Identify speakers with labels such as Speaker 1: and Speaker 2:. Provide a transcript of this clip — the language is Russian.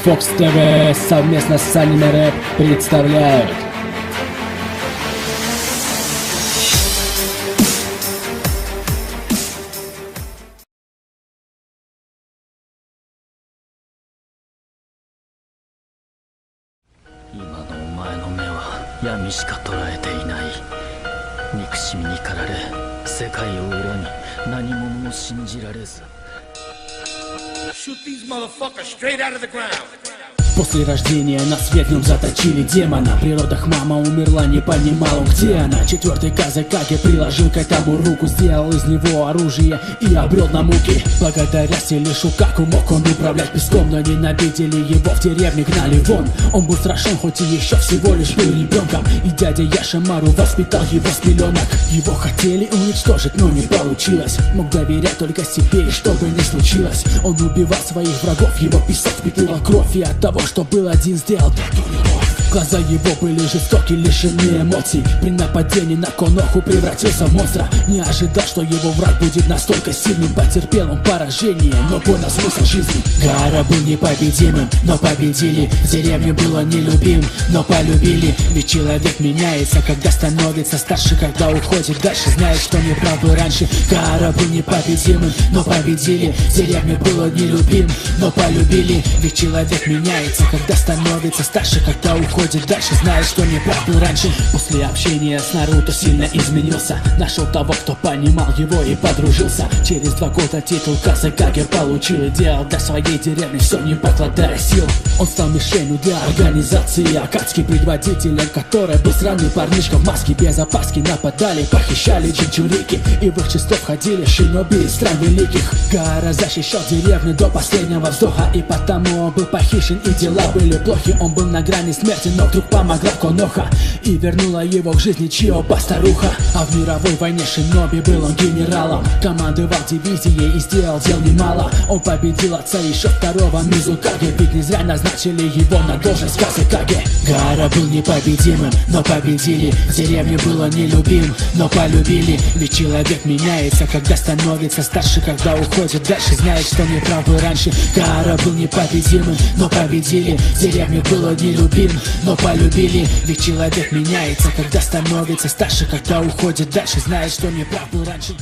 Speaker 1: Fox TV совместно с Anime Rap представляют.
Speaker 2: Shoot these motherfuckers straight out of the ground.
Speaker 1: После рождения на свет в нем заточили демона. При родах мама умерла, не понимал он, где она. Четвертый Казакаге приложил к этому руку, сделал из него оружие и обрел на муки. Благодаря силе Шукаку мог он управлять песком, но ненавидели его в деревне, гнали вон. Он был страшен, хоть и еще всего лишь был ребенком, и дядя Яшимару воспитал его с пеленок. Его хотели уничтожить, но не получилось. Мог доверять только себе, и что бы ни случилось, он убивал своих врагов, его песок впитывал кровь, и от того, что был один, сделал другую любовь. Глаза его были жестоки, лишены эмоций. При нападении на Коноху превратился в монстра. Не ожидал, что его враг будет настолько сильным. Потерпел он поражение, но понял смысл жизни. Гара был непобедимым, но победили. В деревне было нелюбим, но полюбили. Ведь человек меняется, когда становится старше, когда уходит дальше, знает, что не прав был раньше. Гара был непобедимым, но победили. В деревне было нелюбим, но полюбили. Ведь человек меняется, когда становится старше, когда уходит дальше, знает, что не прав был раньше. После общения с Наруто сильно изменился. Нашел того, кто понимал его, и подружился. Через 2 года титул Казакаге получил и делал для своей деревни все, не покладая сил. Он стал мишенью для организации Акацки, предводителем которой был странный парнишка в маске. Без опаски нападали, похищали Джинчурики, и в их число входили шиноби из стран великих. Гара защищал деревню до последнего вздоха, и потому он был похищен, и дела были плохи. Он был на грани смерти, но вдруг помогла Коноха и вернула его к жизни Чиоба старуха. А в мировой войне шиноби был он генералом, командовал дивизией и сделал дел немало. Он победил отца еще второго Мизукаге, ведь не зря назначили его на должность Казакаге. Гара был непобедимым, но победили. В деревне было нелюбим, но полюбили. Ведь человек меняется, когда становится старше, когда уходит дальше, знает, что не прав был раньше. Гара был непобедимым, но победили. В деревне было нелюбим, но полюбили. Ведь человек меняется, когда становится старше, когда уходит дальше, знает, что не прав был раньше.